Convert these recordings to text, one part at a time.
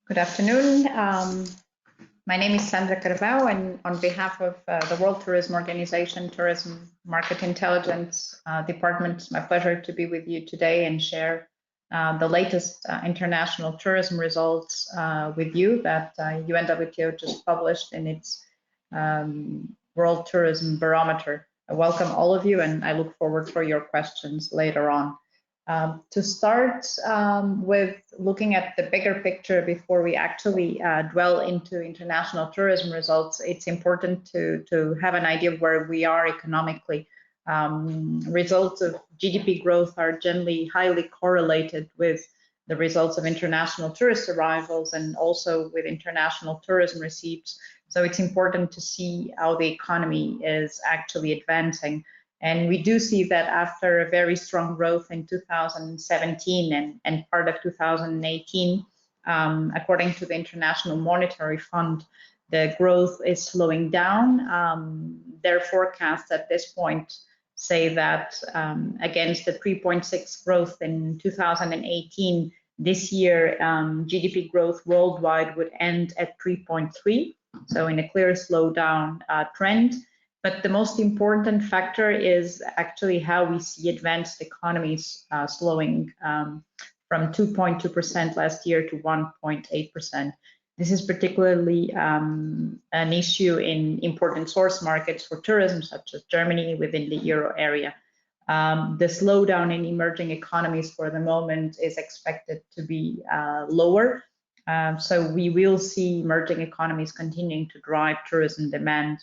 Good afternoon. My name is Sandra Carvao, and on behalf of the World Tourism Organization Tourism Market Intelligence Department, it's my pleasure to be with you today and share the latest international tourism results with you that UNWTO just published in its World Tourism Barometer. I welcome all of you, and I look forward for your questions later on. To start with looking at the bigger picture before we actually dwell into international tourism results, it's important to have an idea of where we are economically. Results of GDP growth are generally highly correlated with the results of international tourist arrivals and also with international tourism receipts. So it's important to see how the economy is actually advancing. And we do see that after a very strong growth in 2017 and part of 2018, according to the International Monetary Fund, the growth is slowing down. Their forecasts at this point say that against the 3.6 growth in 2018, this year GDP growth worldwide would end at 3.3, so in a clear slowdown trend. But the most important factor is actually how we see advanced economies slowing from 2.2% last year to 1.8%. This is particularly an issue in important source markets for tourism, such as Germany within the euro area. The slowdown in emerging economies for the moment is expected to be lower. So we will see emerging economies continuing to drive tourism demand.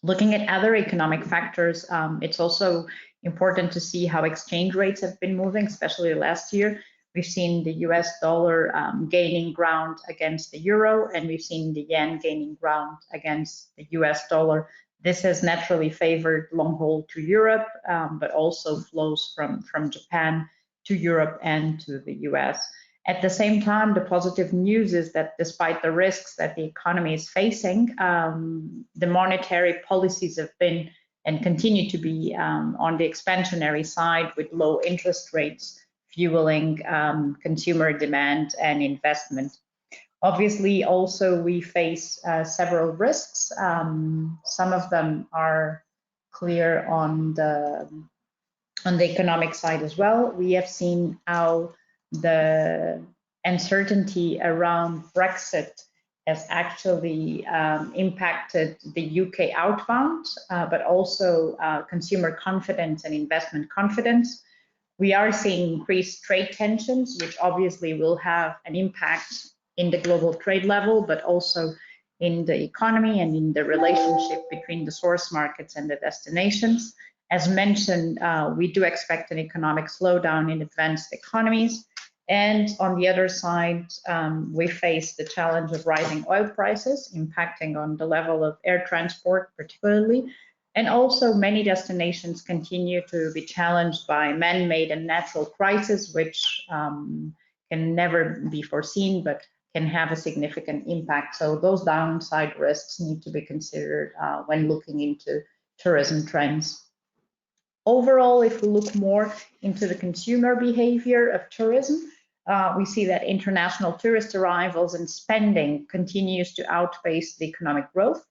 Looking at other economic factors, it's also important to see how exchange rates have been moving, especially last year. We've seen the US dollar gaining ground against the euro, and we've seen the yen gaining ground against the US dollar. This has naturally favored long haul to Europe, but also flows from Japan to Europe and to the US. At the same time, the positive news is that despite the risks that the economy is facing, the monetary policies have been and continue to be on the expansionary side, with low interest rates fueling consumer demand and investment. Obviously, also we face several risks. Some of them are clear on the economic side as well. We have seen how the uncertainty around Brexit has actually impacted the UK outbound, but also consumer confidence and investment confidence. We are seeing increased trade tensions, which obviously will have an impact in the global trade level, but also in the economy and in the relationship between the source markets and the destinations. As mentioned, we do expect an economic slowdown in advanced economies. And on the other side, we face the challenge of rising oil prices, impacting on the level of air transport particularly. And also many destinations continue to be challenged by man-made and natural crises, which can never be foreseen, but can have a significant impact. So those downside risks need to be considered when looking into tourism trends. Overall, if we look more into the consumer behavior of tourism, we see that international tourist arrivals and spending continues to outpace the economic growth.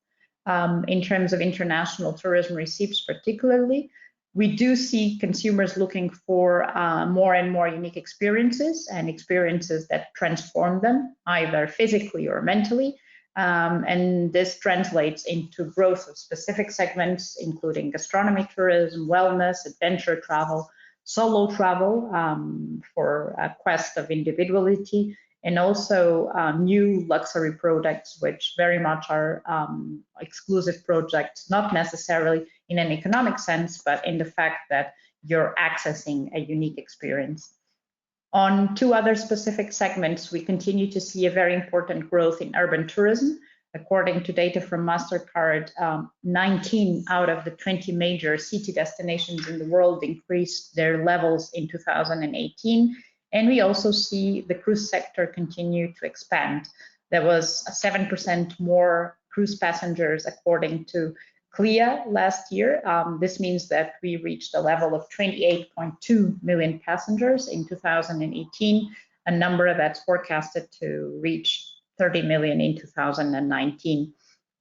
In terms of international tourism receipts particularly, we do see consumers looking for more and more unique experiences and experiences that transform them, either physically or mentally. And this translates into growth of specific segments, including gastronomy tourism, wellness, adventure travel, solo travel for a quest of individuality, and also new luxury products, which very much are exclusive projects, not necessarily in an economic sense, but in the fact that you're accessing a unique experience. On two other specific segments, we continue to see a very important growth in urban tourism. According to data from MasterCard, 19 out of the 20 major city destinations in the world increased their levels in 2018. And we also see the cruise sector continue to expand. There was 7% more cruise passengers according to CLIA last year. This means that we reached a level of 28.2 million passengers in 2018, a number that's forecasted to reach 30 million in 2019.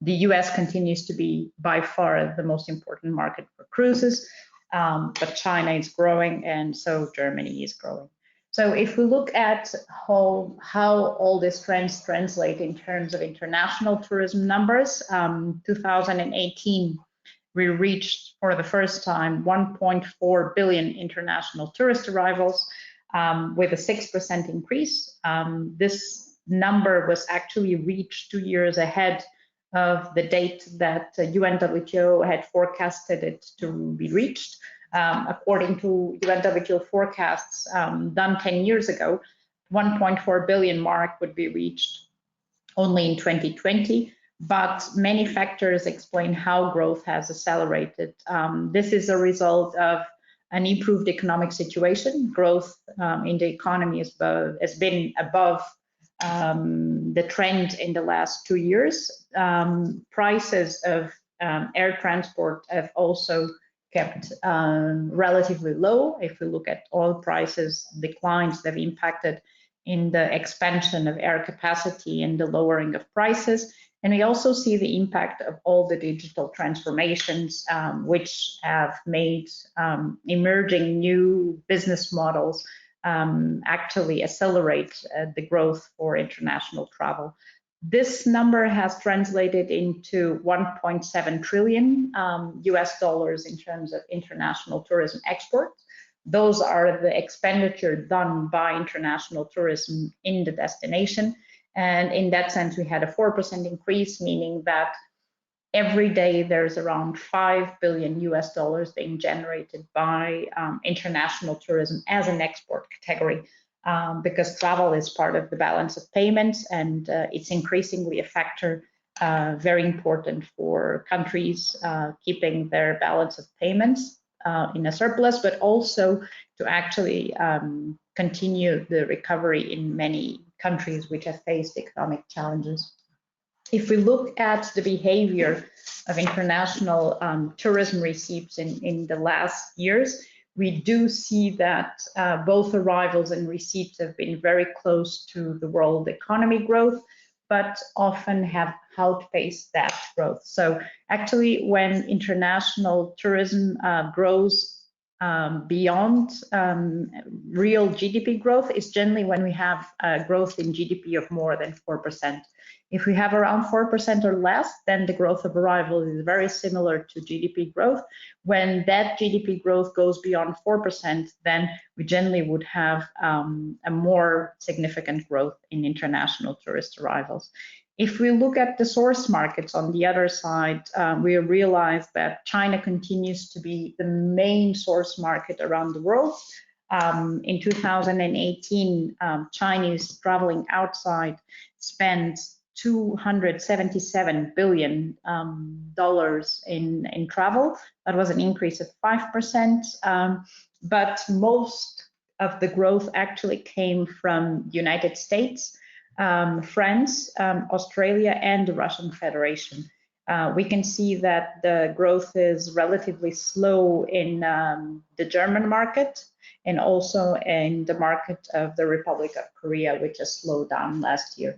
The US continues to be by far the most important market for cruises, but China is growing, and so Germany is growing. So if we look at how all these trends translate in terms of international tourism numbers, 2018, we reached for the first time 1.4 billion international tourist arrivals with a 6% increase. This number was actually reached 2 years ahead of the date that UNWTO had forecasted it to be reached. According to UNWTO forecasts done 10 years ago, 1.4 billion mark would be reached only in 2020, but many factors explain how growth has accelerated. This is a result of an improved economic situation. Growth in the economy has been above the trend in the last 2 years. Prices of air transport have also kept relatively low. If we look at oil prices, declines that have impacted in the expansion of air capacity and the lowering of prices. And we also see the impact of all the digital transformations, which have made emerging new business models actually accelerate the growth for international travel. This number has translated into 1.7 trillion US dollars in terms of international tourism exports. Those are the expenditure done by international tourism in the destination. And in that sense, we had a 4% increase, meaning that every day there's around 5 billion US dollars being generated by international tourism as an export category, because travel is part of the balance of payments, and it's increasingly a factor very important for countries keeping their balance of payments in a surplus, but also to actually continue the recovery in many countries which have faced economic challenges. If we look at the behavior of international tourism receipts in the last years, we do see that both arrivals and receipts have been very close to the world economy growth, but often have outpaced that growth. So actually, when international tourism grows beyond real GDP growth, is generally when we have growth in GDP of more than 4%. If we have around 4% or less, then the growth of arrivals is very similar to GDP growth. When that GDP growth goes beyond 4%, then we generally would have a more significant growth in international tourist arrivals. If we look at the source markets on the other side, we realize that China continues to be the main source market around the world. In 2018, Chinese traveling outside spent $277 billion in travel. That was an increase of 5%, but most of the growth actually came from the United States, France, Australia, and the Russian Federation. We can see that the growth is relatively slow in the German market and also in the market of the Republic of Korea, which has slowed down last year.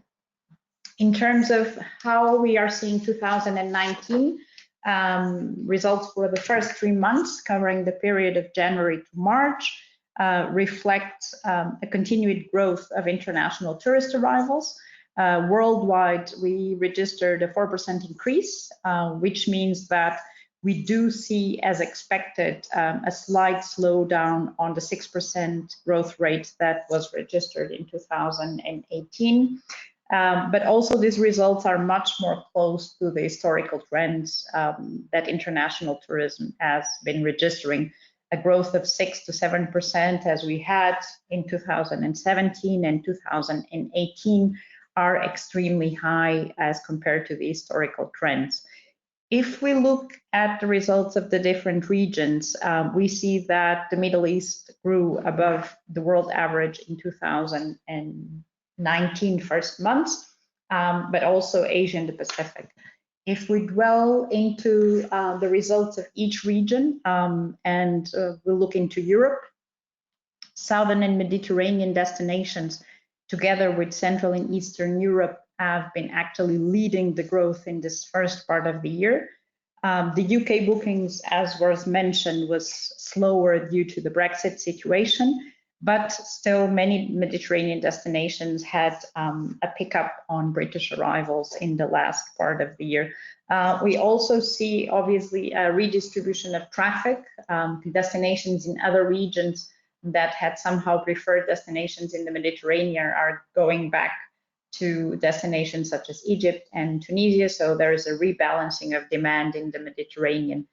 In terms of how we are seeing 2019, results for the first 3 months covering the period of January to March reflect a continued growth of international tourist arrivals. Worldwide, we registered a 4% increase, which means that we do see, as expected, a slight slowdown on the 6% growth rate that was registered in 2018. But also these results are much more close to the historical trends that international tourism has been registering. A growth of 6 to 7% as we had in 2017 and 2018 are extremely high as compared to the historical trends. If we look at the results of the different regions, we see that the Middle East grew above the world average in 2019 first months, but also Asia and the Pacific. If we dwell into the results of each region and we'll look into Europe, Southern and Mediterranean destinations together with Central and Eastern Europe, have been actually leading the growth in this first part of the year. The UK bookings, as was mentioned, was slower due to the Brexit situation, but still many Mediterranean destinations had a pickup on British arrivals in the last part of the year. We also see, obviously, a redistribution of traffic to destinations in other regions that had somehow preferred destinations in the Mediterranean are going back to destinations such as Egypt and Tunisia. So there is a rebalancing of demand in the Mediterranean.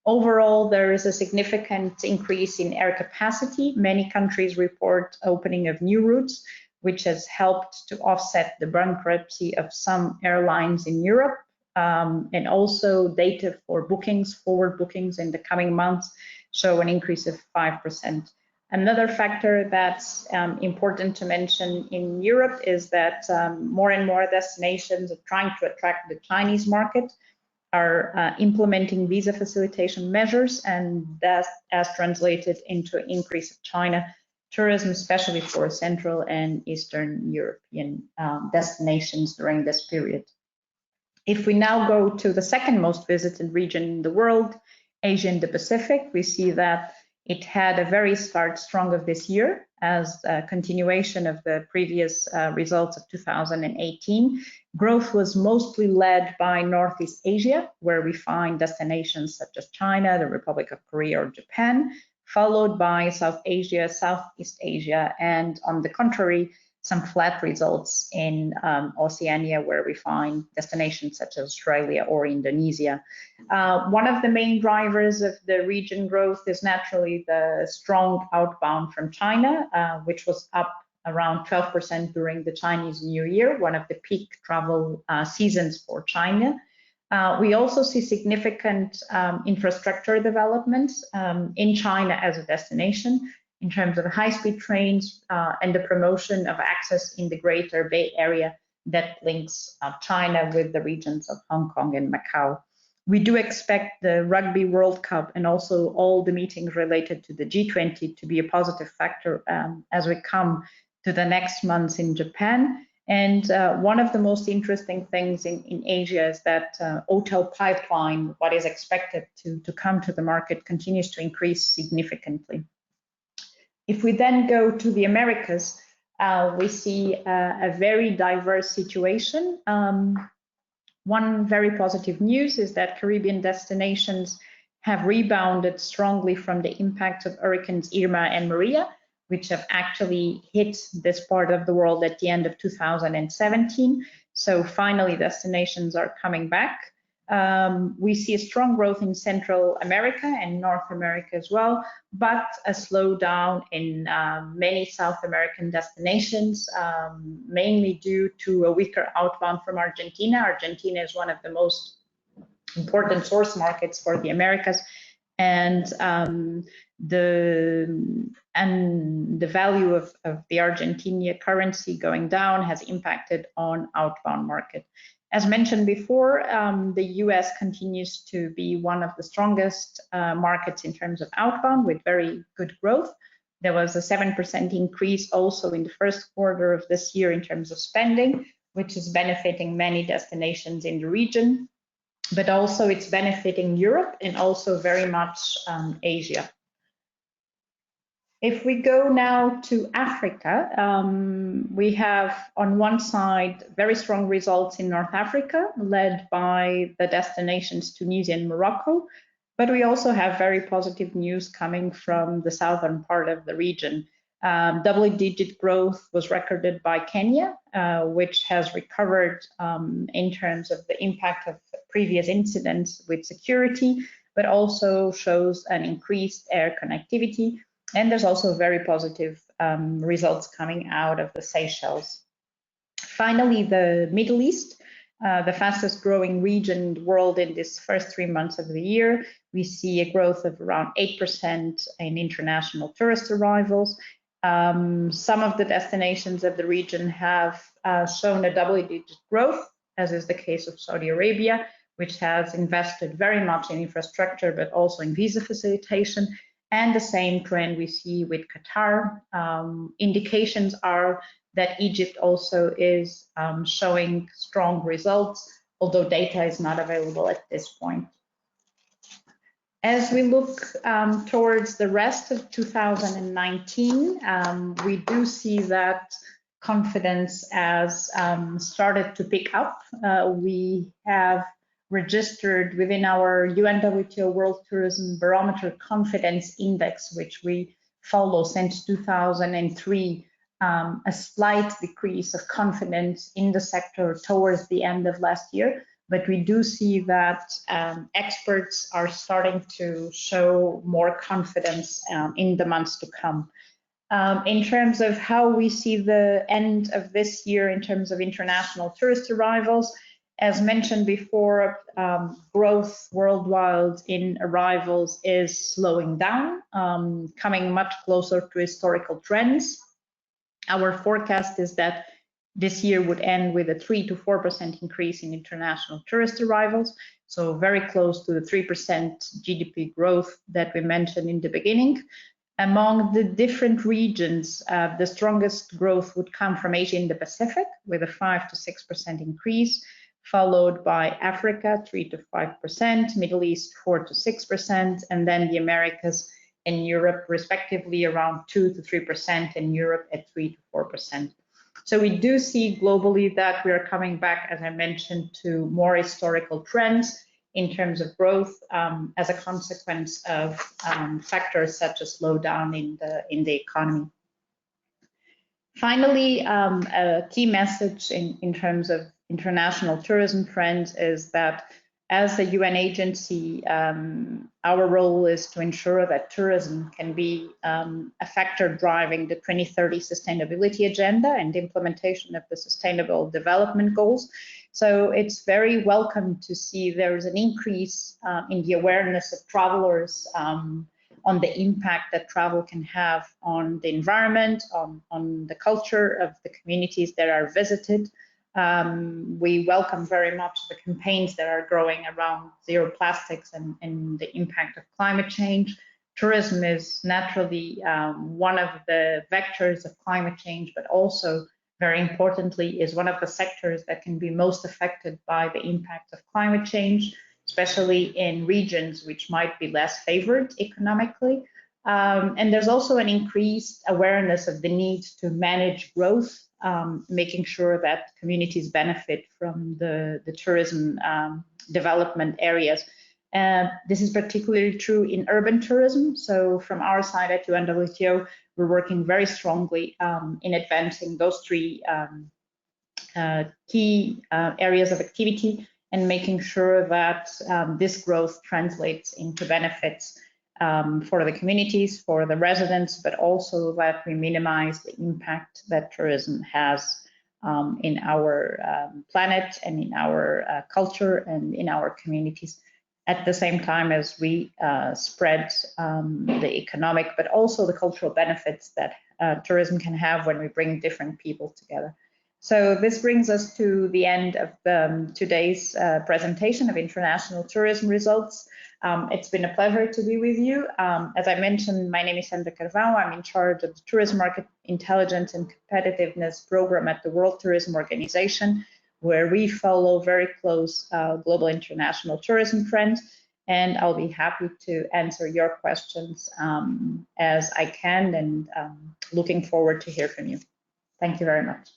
Overall, there is a significant increase in air capacity. Many countries report opening of new routes, which has helped to offset the bankruptcy of some airlines in Europe. And also data for bookings, forward bookings in the coming months show an increase of 5%. Another factor that's important to mention in Europe is that more and more destinations are trying to attract the Chinese market, are implementing visa facilitation measures, and that has translated into an increase of China tourism, especially for Central and Eastern European destinations during this period. If we now go to the second most visited region in the world, Asia and the Pacific, we see that it had a very strong of this year as a continuation of the previous results of 2018. Growth was mostly led by Northeast Asia, where we find destinations such as China, the Republic of Korea, or Japan, followed by South Asia, Southeast Asia, and on the contrary, some flat results in Oceania, where we find destinations such as Australia or Indonesia. One of the main drivers of the region growth is naturally the strong outbound from China, which was up around 12% during the Chinese New Year, one of the peak travel seasons for China. We also see significant infrastructure developments in China as a destination, in terms of high-speed trains and the promotion of access in the Greater Bay Area that links China with the regions of Hong Kong and Macau. We do expect the Rugby World Cup and also all the meetings related to the G20 to be a positive factor as we come to the next months in Japan. And one of the most interesting things in Asia is that hotel pipeline, what is expected to come to the market, continues to increase significantly. If we then go to the Americas, we see a very diverse situation. One very positive news is that Caribbean destinations have rebounded strongly from the impact of Hurricanes Irma and Maria, which have actually hit this part of the world at the end of 2017. So finally, destinations are coming back. We see a strong growth in Central America and North America as well, but a slowdown in many South American destinations, mainly due to a weaker outbound from Argentina. Argentina is one of the most important source markets for the Americas, and the value of the Argentine currency going down has impacted on outbound market. As mentioned before, the US continues to be one of the strongest markets in terms of outbound, with very good growth. There was a 7% increase also in the first quarter of this year in terms of spending, which is benefiting many destinations in the region, but also it's benefiting Europe and also very much Asia. If we go now to Africa, we have on one side very strong results in North Africa, led by the destinations Tunisia and Morocco, but we also have very positive news coming from the southern part of the region. Double-digit growth was recorded by Kenya, which has recovered in terms of the impact of previous incidents with security, but also shows an increased air connectivity. And there's also very positive results coming out of the Seychelles. Finally, the Middle East, the fastest growing region in the world in this first 3 months of the year. We see a growth of around 8% in international tourist arrivals. Some of the destinations of the region have shown a double-digit growth, as is the case of Saudi Arabia, which has invested very much in infrastructure, but also in visa facilitation. And the same trend we see with Qatar. Indications are that Egypt also is showing strong results, although data is not available at this point. As we look towards the rest of 2019, we do see that confidence has started to pick up. We have registered within our UNWTO World Tourism Barometer Confidence Index, which we follow since 2003, a slight decrease of confidence in the sector towards the end of last year. But we do see that experts are starting to show more confidence in the months to come. In terms of how we see the end of this year in terms of international tourist arrivals, as mentioned before, growth worldwide in arrivals is slowing down, coming much closer to historical trends. Our forecast is that this year would end with a 3 to 4% increase in international tourist arrivals, so very close to the 3% GDP growth that we mentioned in the beginning. Among the different regions, the strongest growth would come from Asia and the Pacific, with a 5 to 6% increase, followed by Africa, 3 to 5%, Middle East, 4 to 6%, and then the Americas and Europe, respectively, around 2 to 3%, and Europe at 3 to 4%. So we do see globally that we are coming back, as I mentioned, to more historical trends in terms of growth as a consequence of factors such as slowdown in the economy. Finally, a key message in terms of international tourism trends is that as a UN agency, our role is to ensure that tourism can be a factor driving the 2030 sustainability agenda and implementation of the Sustainable Development Goals. So it's very welcome to see there is an increase in the awareness of travelers on the impact that travel can have on the environment, on the culture of the communities that are visited. We welcome very much the campaigns that are growing around zero plastics and the impact of climate change. Tourism is naturally one of the vectors of climate change, but also, very importantly, is one of the sectors that can be most affected by the impact of climate change, especially in regions which might be less favored economically. And there's also an increased awareness of the need to manage growth, making sure that communities benefit from the tourism development areas. This is particularly true in urban tourism. So from our side at UNWTO, we're working very strongly in advancing those three key areas of activity and making sure that this growth translates into benefits for the communities, for the residents, but also that we minimize the impact that tourism has in our planet and in our culture and in our communities, at the same time as we spread the economic, but also the cultural benefits that tourism can have when we bring different people together. So this brings us to the end of today's presentation of international tourism results. It's been a pleasure to be with you. As I mentioned, my name is Sandra Carvão. I'm in charge of the Tourism Market Intelligence and Competitiveness Program at the World Tourism Organization, where we follow very close global international tourism trends. And I'll be happy to answer your questions as I can, and looking forward to hear from you. Thank you very much.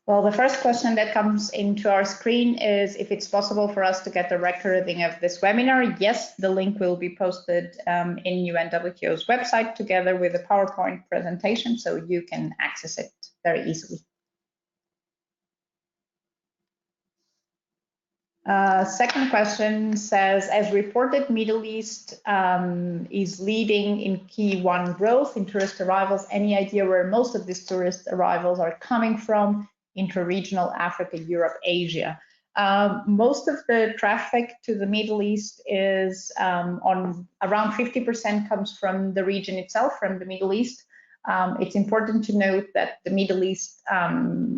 Well, the first question that comes into our screen is if it's possible for us to get the recording of this webinar. Yes, the link will be posted in UNWTO's website together with a PowerPoint presentation, so you can access it very easily. Second question says, as reported, Middle East is leading in key one growth in tourist arrivals. Any idea where most of these tourist arrivals are coming from? Intra-regional, Africa, Europe, Asia. Most of the traffic to the Middle East is on around 50% comes from the region itself, from the Middle East. It's important to note that the Middle East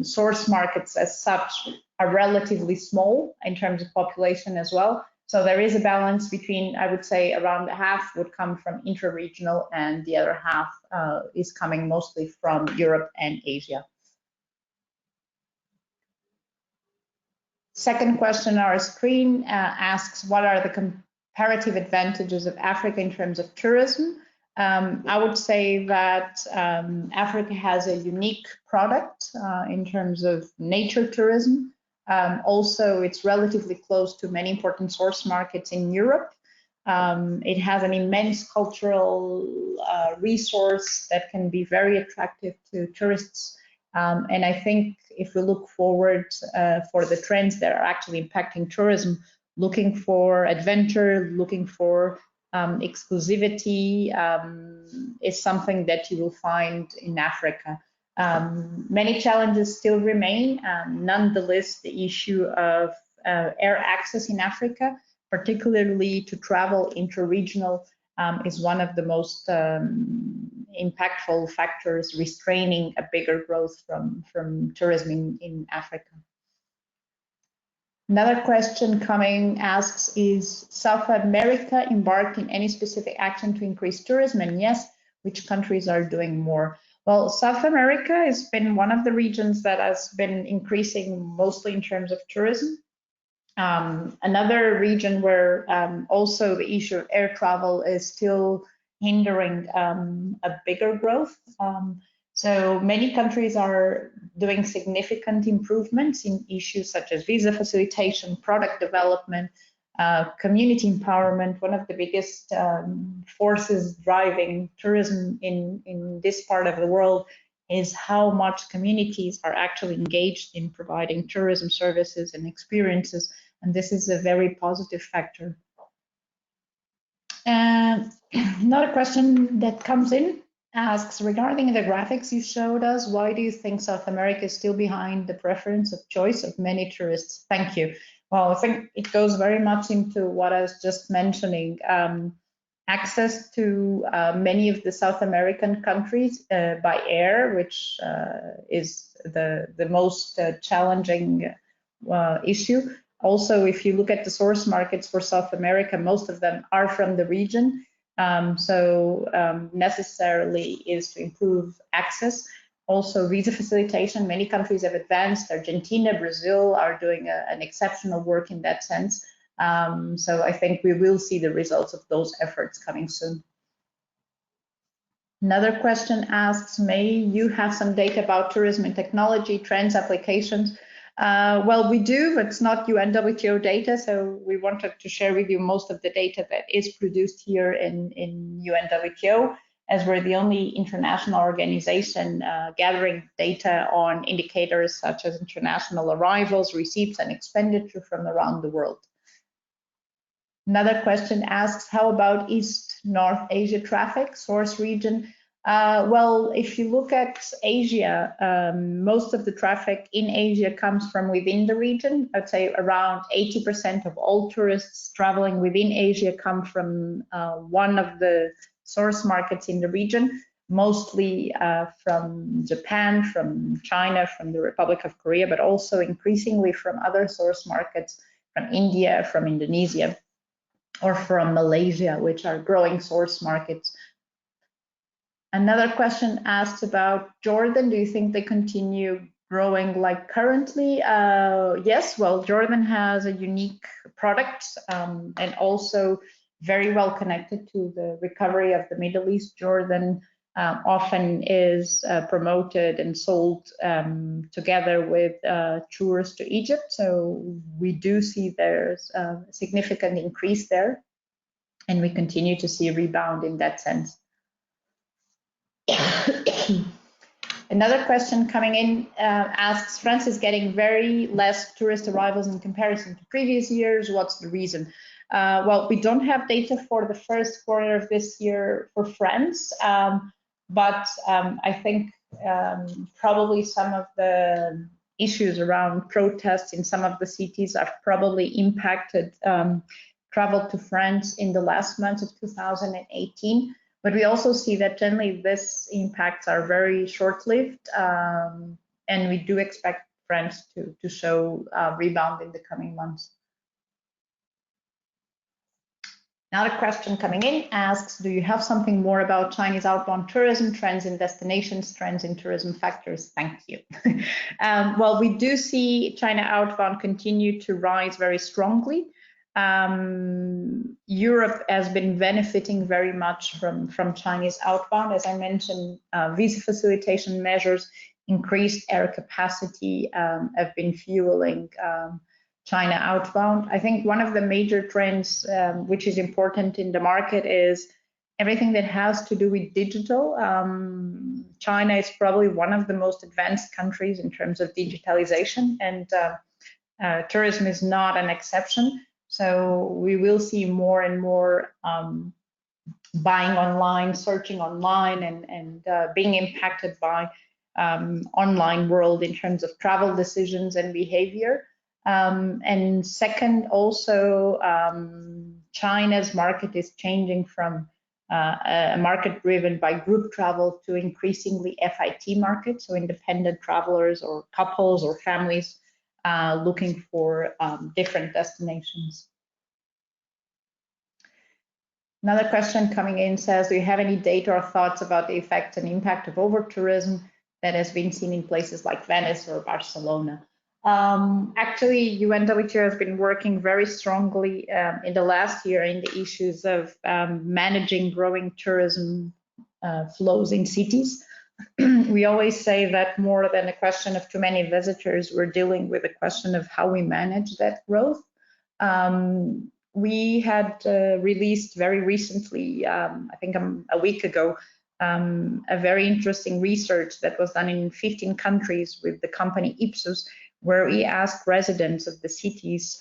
source markets as such are relatively small in terms of population as well. So there is a balance between, I would say, around half would come from intra-regional and the other half is coming mostly from Europe and Asia. Second question on our screen asks, what are the comparative advantages of Africa in terms of tourism? I would say that Africa has a unique product in terms of nature tourism. Also, it's relatively close to many important source markets in Europe. It has an immense cultural resource that can be very attractive to tourists. And I think if we look forward for the trends that are actually impacting tourism, looking for adventure, looking for exclusivity is something that you will find in Africa. Many challenges still remain. Nonetheless, the issue of air access in Africa, particularly to travel intra-regional, is one of the most impactful factors restraining a bigger growth from tourism in Africa. Another question coming asks, is South America embarked in any specific action to increase tourism? And yes, which countries are doing more? Well, South America has been one of the regions that has been increasing mostly in terms of tourism. Another region where also the issue of air travel is still hindering a bigger growth. So many countries are doing significant improvements in issues such as visa facilitation, product development, community empowerment. One of the biggest forces driving tourism in this part of the world is how much communities are actually engaged in providing tourism services and experiences. And this is a very positive factor. And another question that comes in asks, regarding the graphics you showed us, why do you think South America is still behind the preference of choice of many tourists? Thank you. Well, I think it goes very much into what I was just mentioning. Access to many of the South American countries by air, which is the most challenging issue. Also, if you look at the source markets for South America, most of them are from the region. Necessarily is to improve access. Also, visa facilitation, many countries have advanced. Argentina, Brazil are doing an exceptional work in that sense. So I think we will see the results of those efforts coming soon. Another question asks, may you have some data about tourism and technology, trends, applications? Well, we do, but it's not UNWTO data, so we wanted to share with you most of the data that is produced here in UNWTO, as we're the only international organization gathering data on indicators such as international arrivals, receipts, and expenditure from around the world. Another question asks, how about East-North Asia traffic, source region? Well, if you look at Asia, most of the traffic in Asia comes from within the region. I'd say around 80% of all tourists traveling within Asia come from one of the source markets in the region, mostly from Japan, from China, from the Republic of Korea, but also increasingly from other source markets, from India, from Indonesia, or from Malaysia, which are growing source markets. Another question asks about Jordan. Do you think they continue growing like currently? Yes, well, Jordan has a unique product and also very well connected to the recovery of the Middle East. Jordan often is promoted and sold together with tours to Egypt. So we do see there's a significant increase there, and we continue to see a rebound in that sense. Another question coming in asks, France is getting very less tourist arrivals in comparison to previous years. What's the reason? Well, we don't have data for the first quarter of this year for France, but I think probably some of the issues around protests in some of the cities have probably impacted travel to France in the last months of 2018. But we also see that generally these impacts are very short-lived, and we do expect France to show a rebound in the coming months. Another question coming in asks, do you have something more about Chinese outbound tourism, trends in destinations, trends in tourism factors? Thank you. Well, we do see China outbound continue to rise very strongly. Europe has been benefiting very much from Chinese outbound. As I mentioned, visa facilitation measures, increased air capacity have been fueling China outbound. I think one of the major trends which is important in the market is everything that has to do with digital. China is probably one of the most advanced countries in terms of digitalization, and tourism is not an exception. So we will see more and more buying online, searching online, and being impacted by online world in terms of travel decisions and behavior. And second, also, China's market is changing from a market driven by group travel to increasingly FIT market, so independent travelers or couples or families looking for different destinations. Another question coming in says, do you have any data or thoughts about the effect and impact of over-tourism that has been seen in places like Venice or Barcelona? Actually, UNWTO has been working very strongly in the last year in the issues of managing growing tourism flows in cities. We always say that more than a question of too many visitors, we're dealing with a question of how we manage that growth. We had released very recently, I think a week ago, a very interesting research that was done in 15 countries with the company Ipsos, where we asked residents of the cities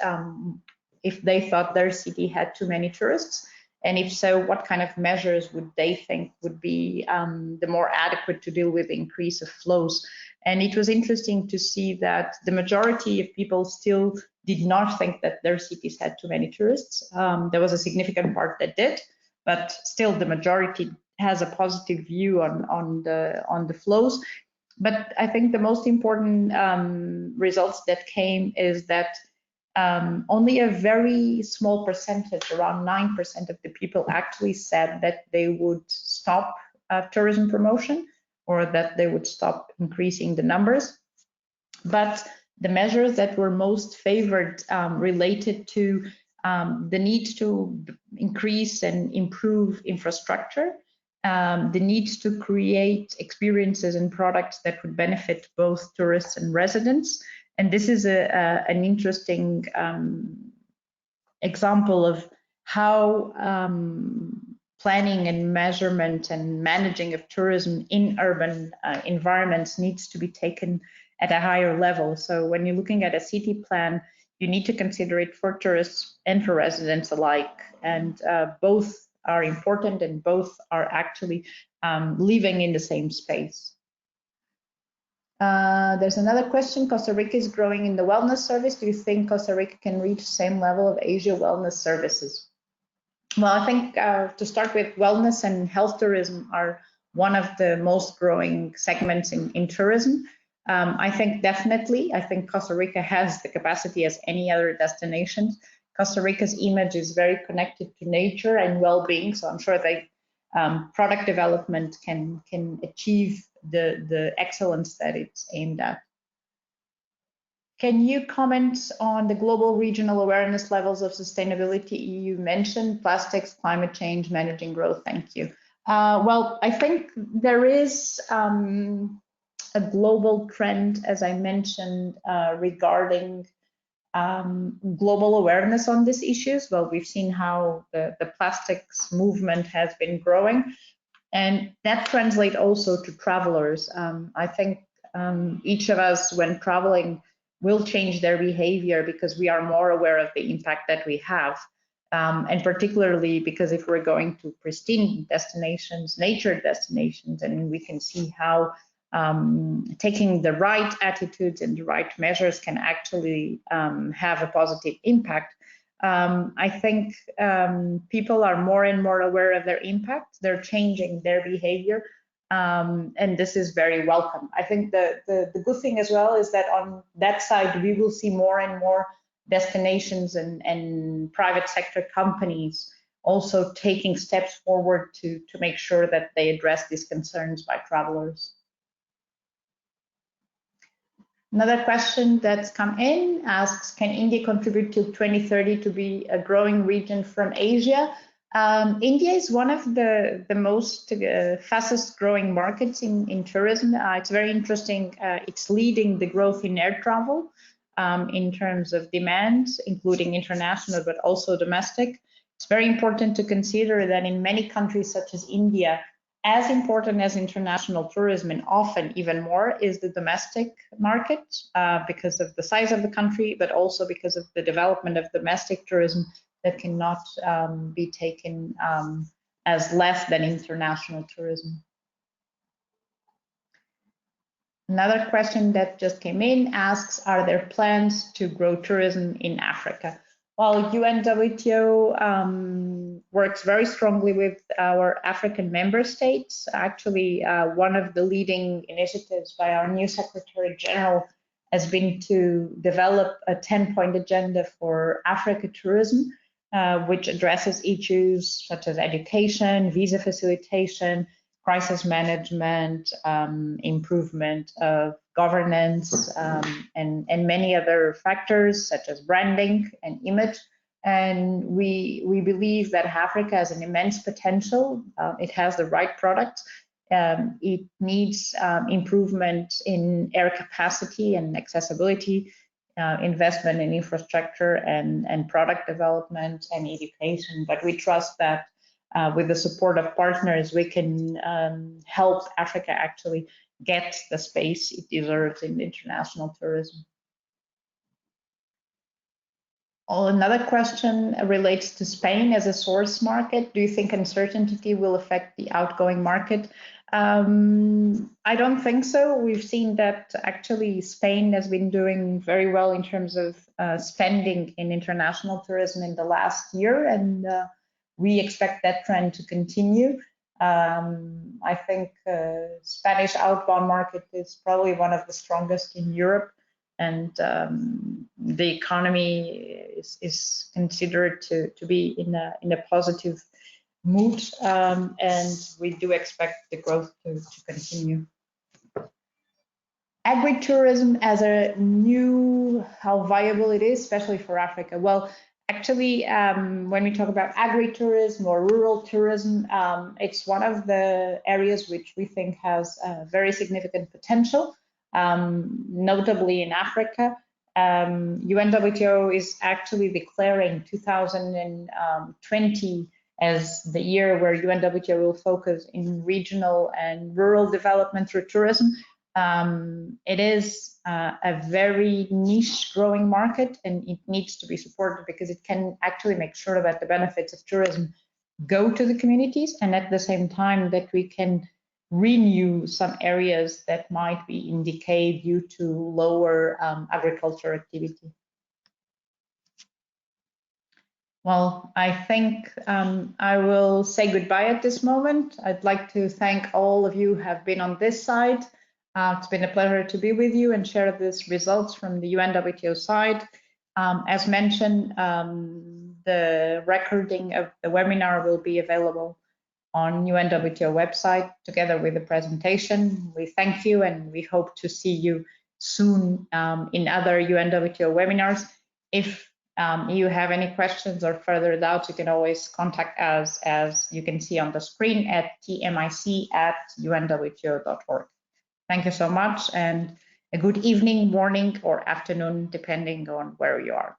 if they thought their city had too many tourists, and if so, what kind of measures would they think would be the more adequate to deal with the increase of flows. And it was interesting to see that the majority of people still did not think that their cities had too many tourists. There was a significant part that did, but still the majority has a positive view on the flows. But I think the most important results that came is that only a very small percentage, around 9% of the people actually said that they would stop tourism promotion or that they would stop increasing the numbers. But the measures that were most favored related to the need to increase and improve infrastructure, the need to create experiences and products that would benefit both tourists and residents. And this is an interesting example of how planning and measurement and managing of tourism in urban environments needs to be taken at a higher level. So when you're looking at a city plan, you need to consider it for tourists and for residents alike. And both are important and both are actually living in the same space. There's another question. Costa Rica is growing in the wellness service. Do you think Costa Rica can reach the same level of Asia wellness services? Well, I think to start with, wellness and health tourism are one of the most growing segments in tourism. I think definitely, I think Costa Rica has the capacity as any other destination. Costa Rica's image is very connected to nature and well-being, so I'm sure that product development can achieve the excellence that it's aimed at. Can you comment on the global regional awareness levels of sustainability? You mentioned plastics, climate change, managing growth. Thank you. Well, I think there is a global trend, as I mentioned, regarding global awareness on these issues. Well, we've seen how the plastics movement has been growing, and that translates also to travelers. I think each of us, when traveling, will change their behavior because we are more aware of the impact that we have. And particularly because if we're going to pristine destinations, nature destinations, and we can see how taking the right attitudes and the right measures can actually have a positive impact. I think people are more and more aware of their impact. They're changing their behavior, and this is very welcome. I think the good thing as well is that on that side, we will see more and more destinations and private sector companies also taking steps forward to make sure that they address these concerns by travelers. Another question that's come in asks, can India contribute till 2030 to be a growing region from Asia? India is one of the most fastest growing markets in tourism. It's very interesting. It's leading the growth in air travel in terms of demand, including international, but also domestic. It's very important to consider that in many countries such as India, as important as international tourism, and often even more, is the domestic market because of the size of the country, but also because of the development of domestic tourism that cannot be taken as less than international tourism. Another question that just came in asks, are there plans to grow tourism in Africa? Well, UNWTO works very strongly with our African member states. Actually, one of the leading initiatives by our new Secretary General has been to develop a 10-point agenda for Africa tourism, which addresses issues such as education, visa facilitation, crisis management, improvement of governance, and many other factors such as branding and image. And we believe that Africa has an immense potential. It has the right products. It needs improvement in air capacity and accessibility, investment in infrastructure and product development and education. But we trust that with the support of partners, we can help Africa actually get the space it deserves in international tourism. Another question relates to Spain as a source market. Do you think uncertainty will affect the outgoing market? I don't think so. We've seen that actually Spain has been doing very well in terms of spending in international tourism in the last year, and we expect that trend to continue. I think Spanish outbound market is probably one of the strongest in Europe, and the economy is considered to be in a positive mood, and we do expect the growth to continue. Agritourism as a new, how viable it is, especially for Africa. Well, actually, when we talk about agritourism or rural tourism, it's one of the areas which we think has very significant potential, notably in Africa. UNWTO is actually declaring 2020 as the year where UNWTO will focus in regional and rural development through tourism. It is a very niche growing market, and it needs to be supported because it can actually make sure that the benefits of tourism go to the communities, and at the same time that we can renew some areas that might be in decay due to lower agriculture activity. Well, I think I will say goodbye at this moment. I'd like to thank all of you who have been on this side. It's been a pleasure to be with you and share these results from the UNWTO side. As mentioned, the recording of the webinar will be available on UNWTO website together with the presentation. We thank you and we hope to see you soon in other UNWTO webinars. If you have any questions or further doubts, you can always contact us, as you can see on the screen, at tmic@unwto.org. Thank you so much, and a good evening, morning, or afternoon, depending on where you are.